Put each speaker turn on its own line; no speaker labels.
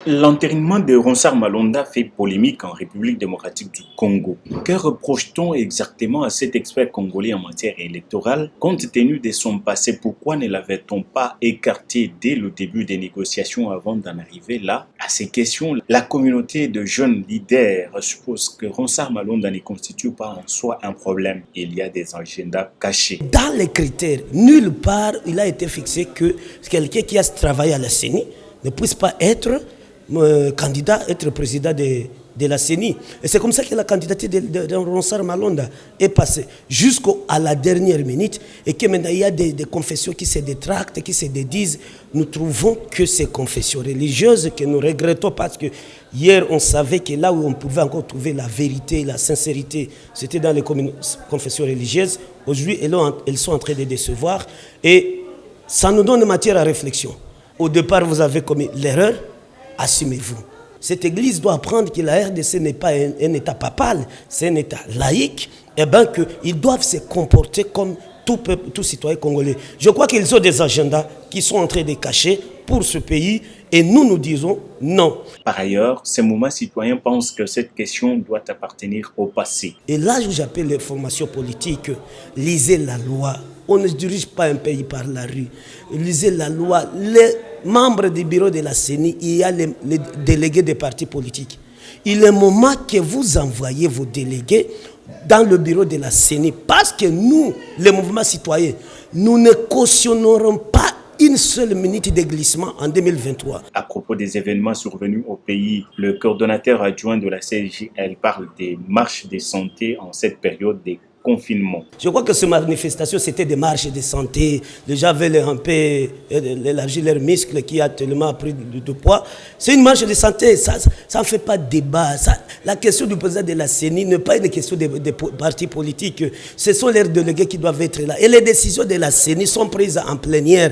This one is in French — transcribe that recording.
L'enterrement de Ronsard Malonda fait polémique en République démocratique du Congo. Que reproche-t-on exactement à cet expert congolais en matière électorale? Compte tenu de son passé, pourquoi ne l'avait-on pas écarté dès le début des négociations avant d'en arriver là? À ces questions, la communauté de jeunes leaders suppose que Ronsard Malonda ne constitue pas en soi un problème. Il y a des agendas cachés.
Dans les critères, nulle part il a été fixé que quelqu'un qui a travaillé à la CENI ne puisse pas être candidat, être président de la CENI. Et c'est comme ça que la candidature de Ronsard Malonda est passée jusqu'à la dernière minute et que maintenant il y a des confessions qui se détractent, qui se dédisent. Nous trouvons que ces confessions religieuses que nous regrettons parce que hier on savait que là où on pouvait encore trouver la vérité, la sincérité, c'était dans les confessions religieuses. Aujourd'hui, elles sont en train de décevoir et ça nous donne matière à réflexion. Au départ, vous avez commis l'erreur. Assumez-vous. Cette église doit apprendre que la RDC n'est pas un État papal, c'est un État laïque, et bien qu'ils doivent se comporter comme tout peuple, tout citoyen congolais. Je crois qu'ils ont des agendas qui sont en train de cacher pour ce pays, et nous disons non.
Par ailleurs, ces mouvements citoyens pensent que cette question doit appartenir au passé.
Et là, j'appelle les formations politiques, lisez la loi. On ne dirige pas un pays par la rue. Lisez la loi. Les membres du bureau de la CENI, il y a les délégués des partis politiques. Il est moment que vous envoyez vos délégués dans le bureau de la CENI parce que nous, les mouvements citoyens, nous ne cautionnerons pas une seule minute de glissement en 2023.
À propos des événements survenus au pays, le coordonnateur adjoint de la CGL parle des marches de santé en cette période de confinement.
Je crois que ces manifestations, c'était des marches de santé. Les gens veulent un peu élargir leurs muscles qui a tellement pris de poids. C'est une marche de santé, ça ne fait pas débat. La question du président de la CENI n'est pas une question des partis politiques. Ce sont leurs délégués qui doivent être là. Et les décisions de la CENI sont prises en plénière.